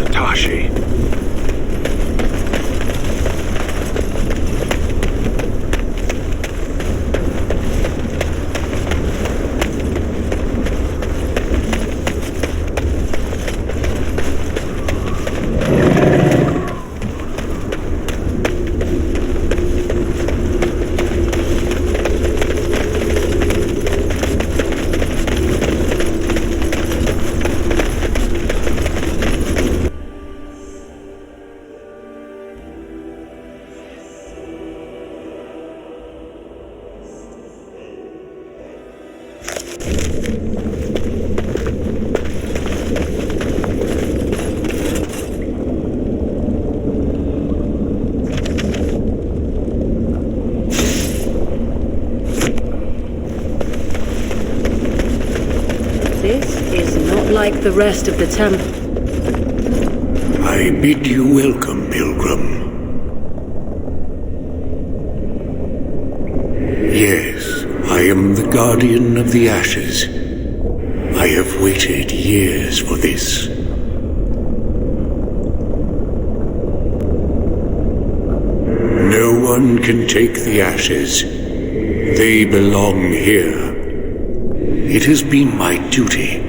Satoshi. Like the rest of the temple. I bid you welcome, pilgrim. Yes, I am the guardian of the ashes. I have waited years for this. No one can take the ashes. They belong here. It has been my duty,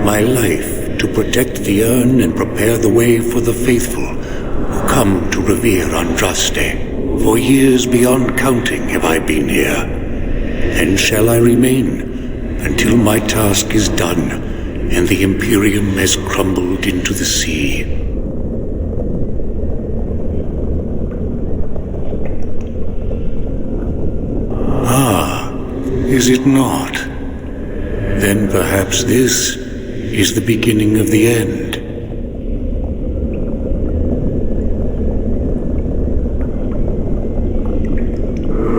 my life, to protect the urn and prepare the way for the faithful who come to revere Andraste. For years beyond counting have I been here, and shall I remain until my task is done and the Imperium has crumbled into the sea. Ah, is it not? Then perhaps this is the beginning of the end.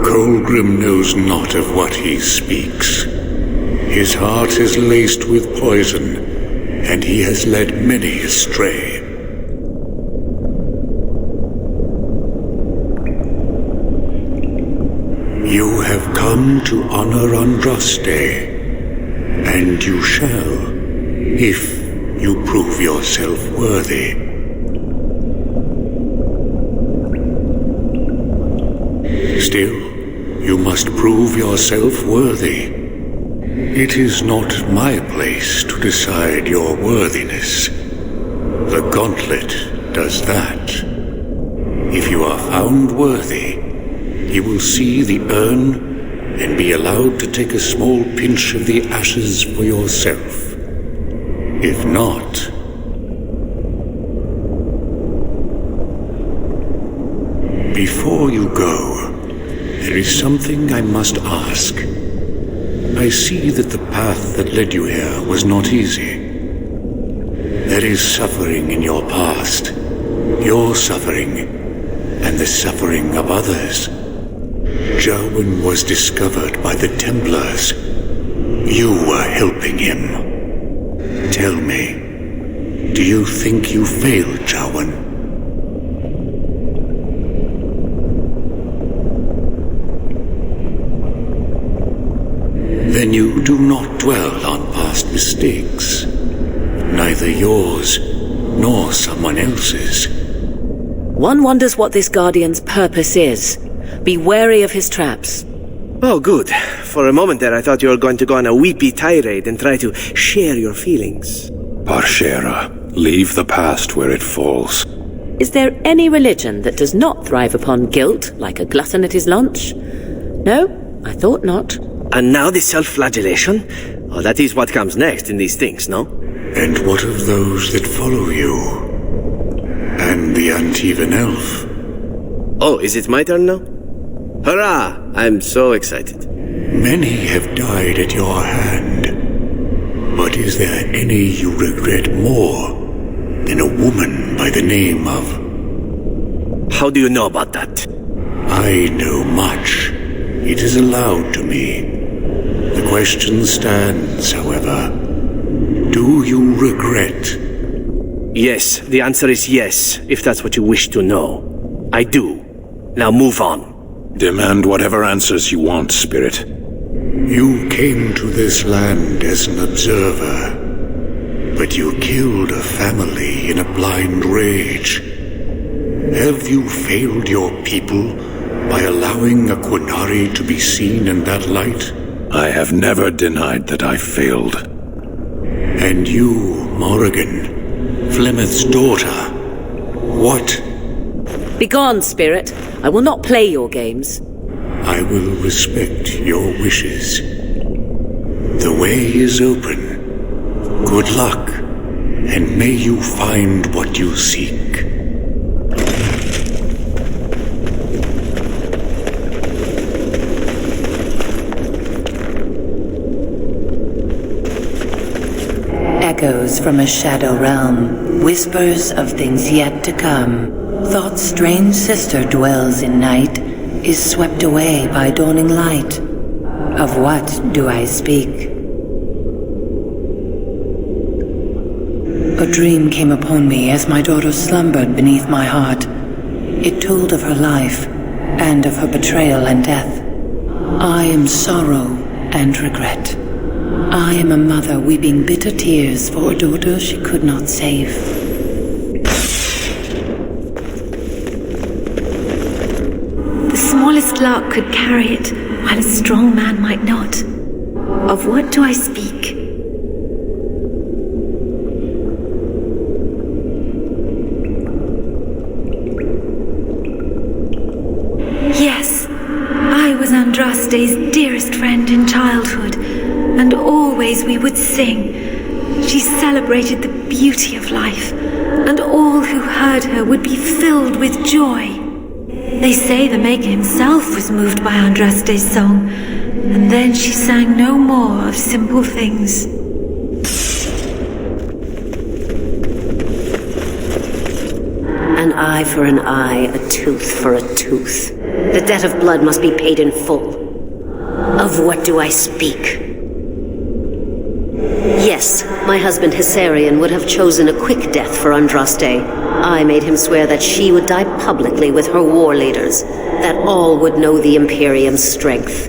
Colgrim knows not of what he speaks. His heart is laced with poison, and he has led many astray. You have come to honor Andraste, and you shall, if you prove yourself worthy. Still, you must prove yourself worthy. It is not my place to decide your worthiness. The Gauntlet does that. If you are found worthy, you will see the urn and be allowed to take a small pinch of the ashes for yourself. If not... Before you go, there is something I must ask. I see that the path that led you here was not easy. There is suffering in your past, your suffering, and the suffering of others. Jarwin was discovered by the Templars. You were helping him. Tell me, do you think you failed, Jarwin? Then you do not dwell on past mistakes. Neither yours, nor someone else's. One wonders what this Guardian's purpose is. Be wary of his traps. Oh, good. For a moment there I thought you were going to go on a weepy tirade and try to share your feelings. Parshera, leave the past where it falls. Is there any religion that does not thrive upon guilt, like a glutton at his lunch? No, I thought not. And now the self-flagellation? Oh, that is what comes next in these things, no? And what of those that follow you? And the Antivan elf? Oh, is it my turn now? Hurrah! I'm so excited. Many have died at your hand. But is there any you regret more than a woman by the name of... How do you know about that? I know much. It is allowed to me. The question stands, however. Do you regret? Yes, the answer is yes, if that's what you wish to know. I do. Now move on. Demand whatever answers you want, Spirit. You came to this land as an observer. But you killed a family in a blind rage. Have you failed your people by allowing a Qunari to be seen in that light? I have never denied that I failed. And you, Morrigan, Flemeth's daughter, what? Begone, spirit. I will not play your games. I will respect your wishes. The way is open. Good luck, and may you find what you seek. Echoes from a shadow realm, whispers of things yet to come. Thought's strange sister dwells in night, is swept away by dawning light. Of what do I speak? A dream came upon me as my daughter slumbered beneath my heart. It told of her life, and of her betrayal and death. I am sorrow and regret. I am a mother weeping bitter tears for a daughter she could not save. The smallest lark could carry it, while a strong man might not. Of what do I speak? Yes, I was Andraste's dearest friend in childhood, and always we would sing. She celebrated the beauty of life, and all who heard her would be filled with joy. They say the Maker himself was moved by Andraste's song, and then she sang no more of simple things. An eye for an eye, a tooth for a tooth. The debt of blood must be paid in full. Of what do I speak? Yes, my husband Hissarion would have chosen a quick death for Andraste. I made him swear that she would die publicly with her war leaders, that all would know the Imperium's strength.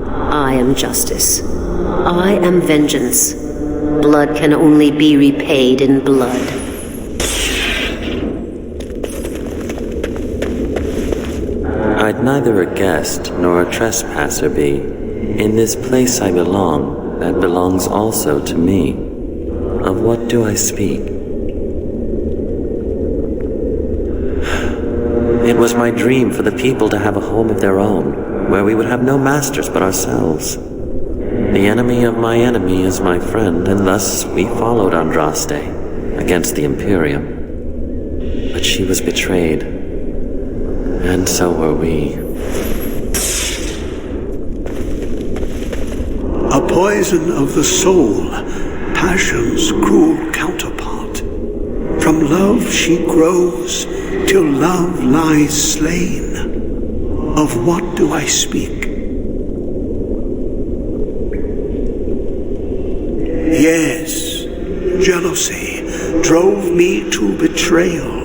I am justice. I am vengeance. Blood can only be repaid in blood. I'd neither a guest nor a trespasser be. In this place I belong, that belongs also to me. Of what do I speak? It was my dream for the people to have a home of their own, where we would have no masters but ourselves. The enemy of my enemy is my friend, and thus we followed Andraste against the Imperium. But she was betrayed, and so were we. A poison of the soul, passion's cruel counterpart. From love she grows, till love lies slain. Of what do I speak? Yes, jealousy drove me to betrayal.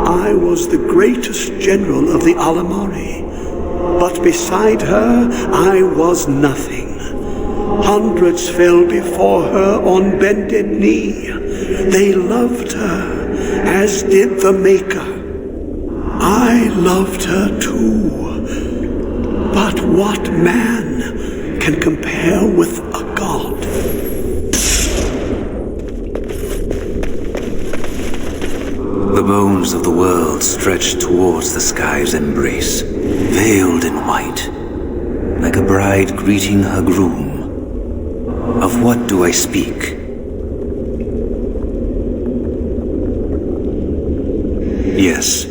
I was the greatest general of the Alamari, but beside her I was nothing. Hundreds fell before her on bended knee. They loved her, as did the Maker. I loved her too. But what man can compare with a god? The bones of the world stretched towards the sky's embrace, veiled in white, like a bride greeting her groom. Of what do I speak? Yes,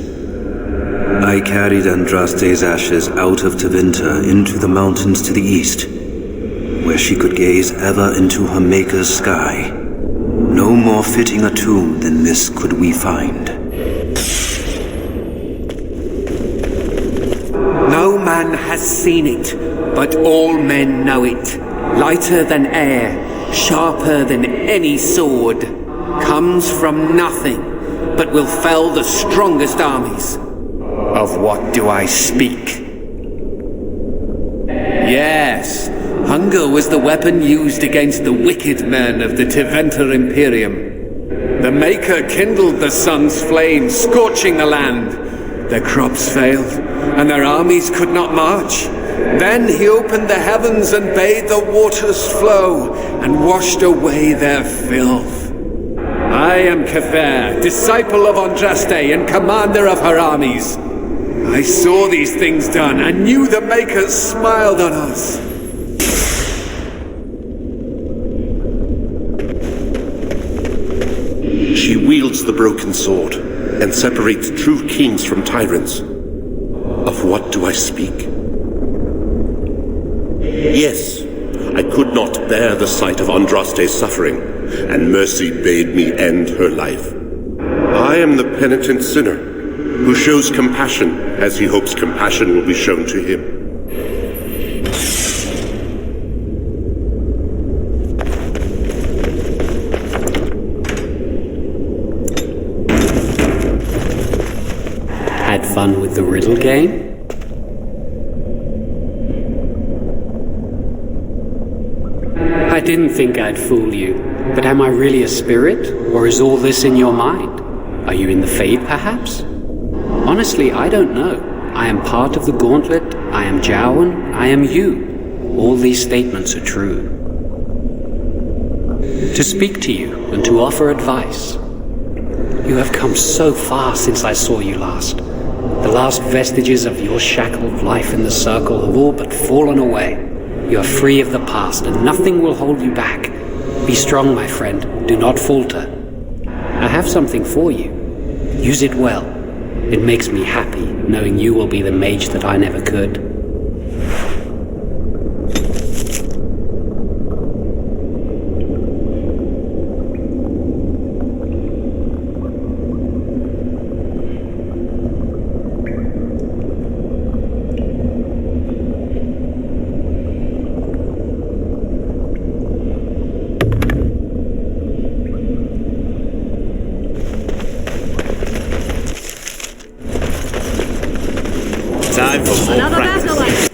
I carried Andraste's ashes out of Tevinter into the mountains to the east, where she could gaze ever into her Maker's sky. No more fitting a tomb than this could we find. No man has seen it, but all men know it. Lighter than air, sharper than any sword, comes from nothing, but will fell the strongest armies. Of what do I speak? Yes, Hunger was the weapon used against the wicked men of the Teventer Imperium. The Maker kindled the sun's flame, scorching the land. Their crops failed, and their armies could not march. Then he opened the heavens and bade the waters flow, and washed away their filth. I am Kefir, disciple of Andraste and commander of her armies. I saw these things done, and knew the Makers smiled on us. She wields the broken sword, and separates true kings from tyrants. Of what do I speak? Yes, I could not bear the sight of Andraste's suffering, and mercy bade me end her life. I am the penitent sinner, who shows compassion as he hopes compassion will be shown to him. Had fun with the riddle game? I didn't think I'd fool you, but am I really a spirit, or is all this in your mind? Are you in the Fade, perhaps? Honestly, I don't know. I am part of the Gauntlet, I am Jowan, I am you. All these statements are true. To speak to you and to offer advice. You have come so far since I saw you last. The last vestiges of your shackled life in the Circle have all but fallen away. You are free of the past, and nothing will hold you back. Be strong, my friend. Do not falter. I have something for you. Use it well. It makes me happy, knowing you will be the mage that I never could. Time for more Another practice. battle like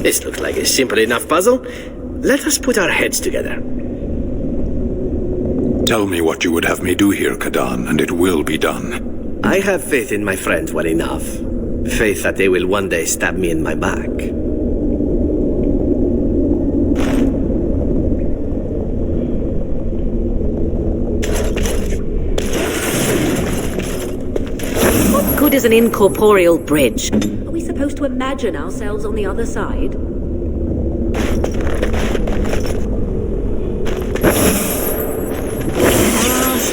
This looks like a simple enough puzzle. Let us put our heads together. Tell me what you would have me do here, Kadan, and it will be done. I have faith in my friends well enough. Faith that they will one day stab me in my back. What good is an incorporeal bridge? Are we supposed to imagine ourselves on the other side?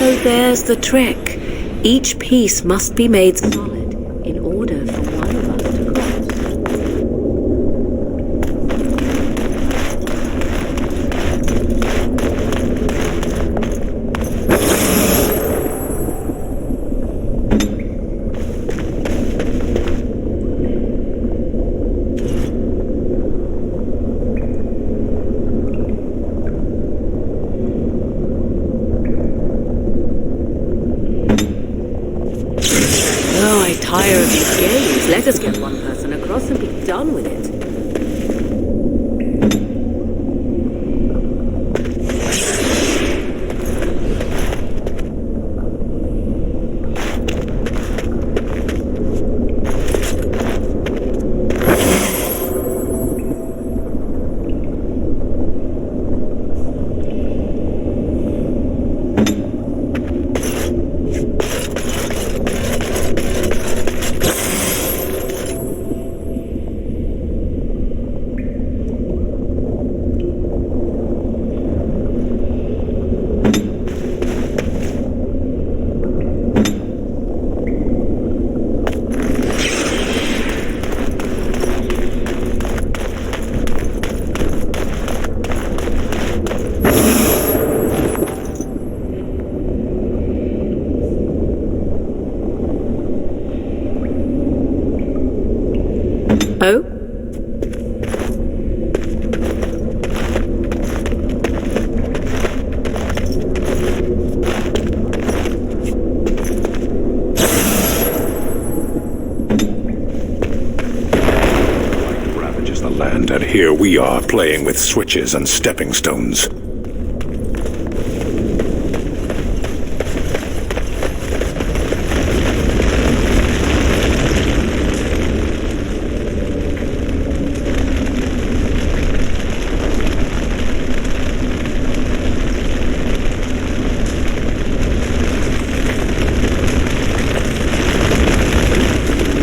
So there's the trick. Each piece must be made solid in order for one of us to cross. Tire of these games. Let us get one person across and be done with it. we are playing with switches and stepping stones.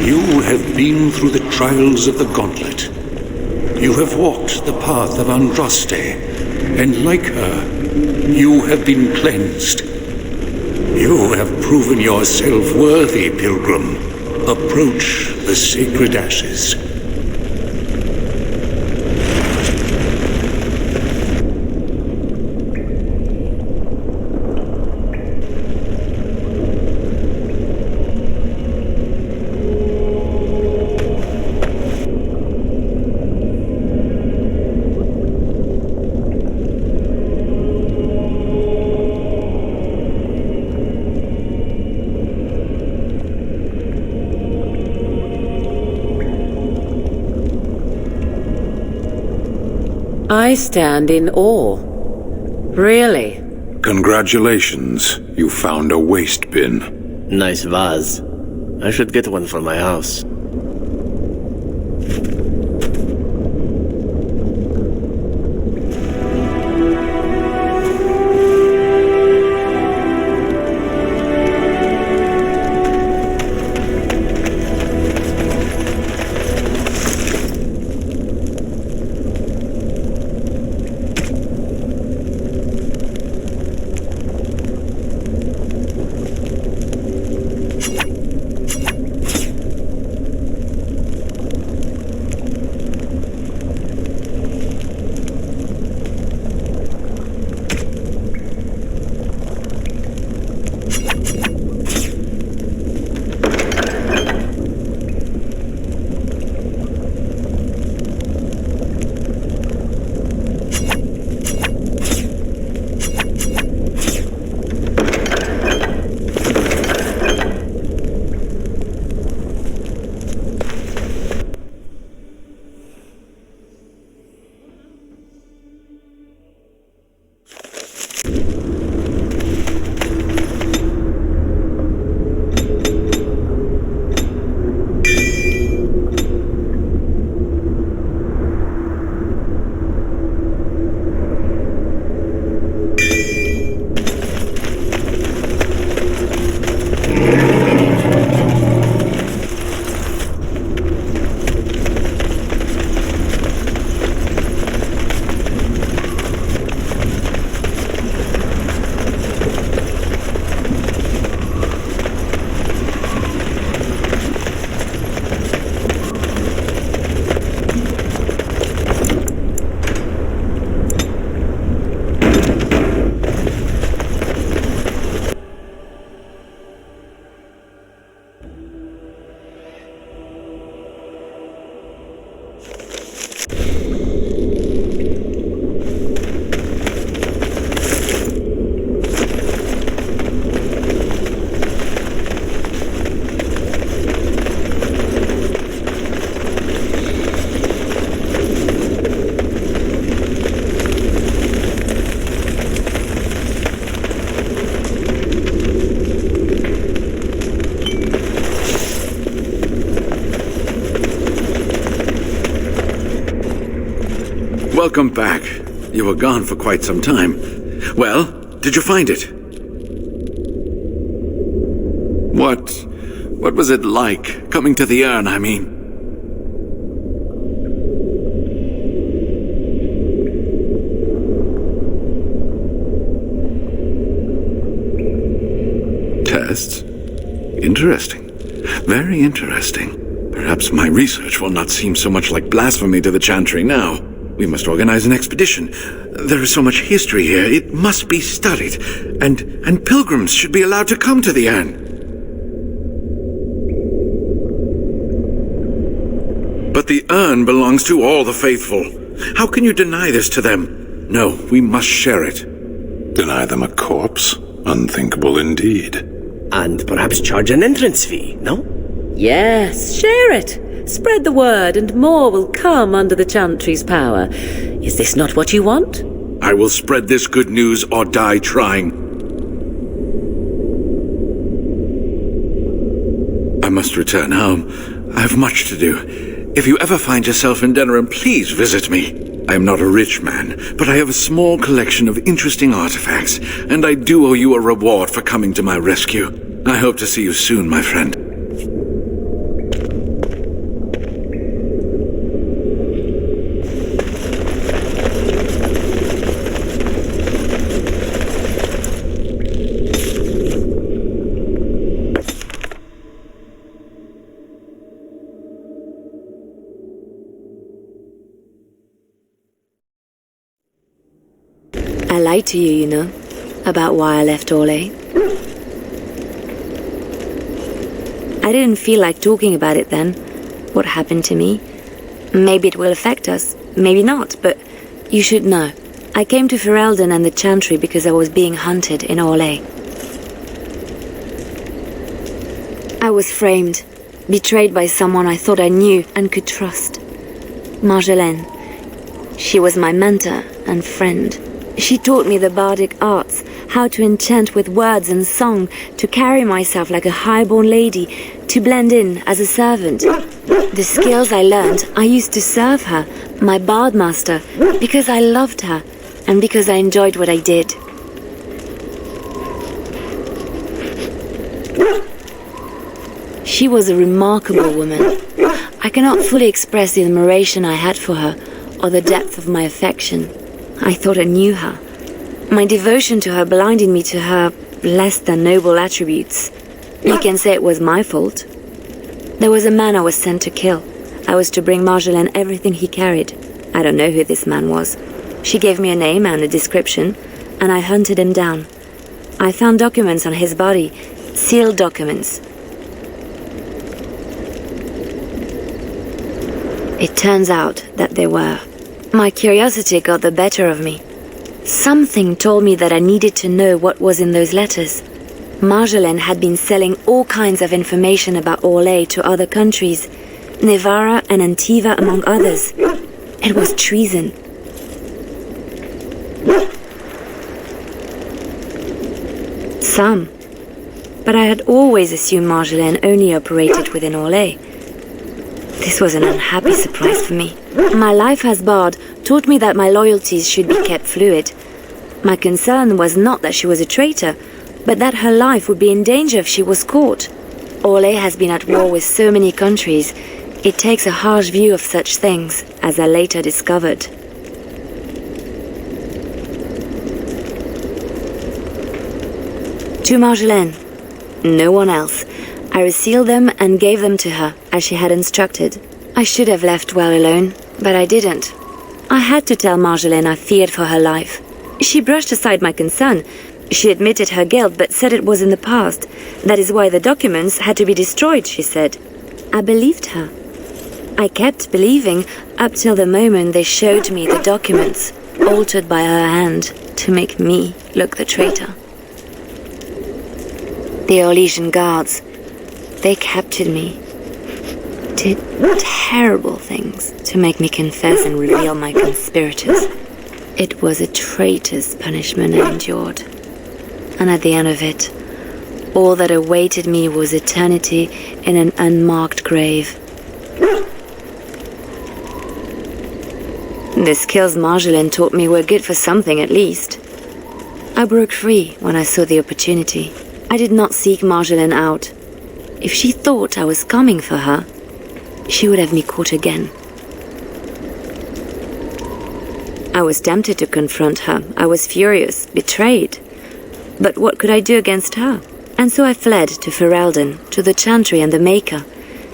You have been through the trials of the Gauntlet. You have walked the path of Andraste, and like her, you have been cleansed. You have proven yourself worthy, pilgrim. Approach the sacred ashes. I stand in awe. Really? Congratulations, you found a waste bin. Nice vase. I should get one for my house. Welcome back. You were gone for quite some time. Well, did you find it? What was it like, coming to the urn, I mean? Tests? Interesting. Very interesting. Perhaps my research will not seem so much like blasphemy to the Chantry now. We must organize an expedition. There is so much history here, it must be studied. And pilgrims should be allowed to come to the urn. But the urn belongs to all the faithful. How can you deny this to them? No, we must share it. Deny them a corpse? Unthinkable indeed. And perhaps charge an entrance fee, no? Yes, share it. Spread the word and more will come under the Chantry's power. Is this not what you want? I will spread this good news or die trying. I must return home. I have much to do. If you ever find yourself in Denerim, please visit me. I am not a rich man, but I have a small collection of interesting artifacts, and I do owe you a reward for coming to my rescue. I hope to see you soon, my friend. I lied to you, you know, about why I left Orlais. I didn't feel like talking about it then, what happened to me. Maybe it will affect us, maybe not, but you should know. I came to Ferelden and the Chantry because I was being hunted in Orlais. I was framed, betrayed by someone I thought I knew and could trust. Marjolaine. She was my mentor and friend. She taught me the bardic arts, how to enchant with words and song, to carry myself like a highborn lady, to blend in as a servant. The skills I learned, I used to serve her, my bard master, because I loved her, and because I enjoyed what I did. She was a remarkable woman. I cannot fully express the admiration I had for her, or the depth of my affection. I thought I knew her. My devotion to her blinded me to her less than noble attributes. You can say it was my fault. There was a man I was sent to kill. I was to bring Marjolaine everything he carried. I don't know who this man was. She gave me a name and a description, and I hunted him down. I found documents on his body, sealed documents. It turns out that they were. My curiosity got the better of me. Something told me that I needed to know what was in those letters. Marjolaine had been selling all kinds of information about Orlais to other countries, Nevarra and Antiva among others. It was treason. Some. But I had always assumed Marjolaine only operated within Orlais. This was an unhappy surprise for me. My life as bard taught me that my loyalties should be kept fluid. My concern was not that she was a traitor, but that her life would be in danger if she was caught. Orlais has been at war with so many countries. It takes a harsh view of such things, as I later discovered. To Marjolaine. No one else. I resealed them and gave them to her, as she had instructed. I should have left well alone, but I didn't. I had to tell Marjolaine I feared for her life. She brushed aside my concern. She admitted her guilt, but said it was in the past. That is why the documents had to be destroyed, she said. I believed her. I kept believing up till the moment they showed me the documents, altered by her hand, to make me look the traitor. The Orlesian guards, they captured me. Did terrible things to make me confess and reveal my conspirators. It was a traitor's punishment I endured. And at the end of it, all that awaited me was eternity in an unmarked grave. The skills Marjolaine taught me were good for something at least. I broke free when I saw the opportunity. I did not seek Marjolaine out. If she thought I was coming for her, she would have me caught again. I was tempted to confront her. I was furious, betrayed. But what could I do against her? And so I fled to Ferelden, to the Chantry and the Maker.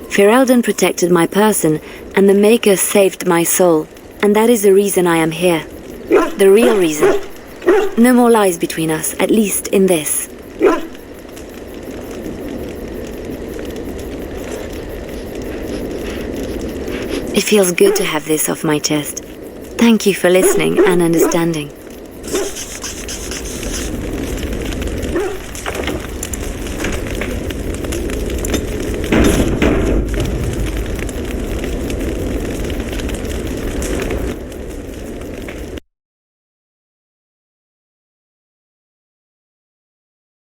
Ferelden protected my person, and the Maker saved my soul. And that is the reason I am here. The real reason. No more lies between us, at least in this. It feels good to have this off my chest. Thank you for listening and understanding.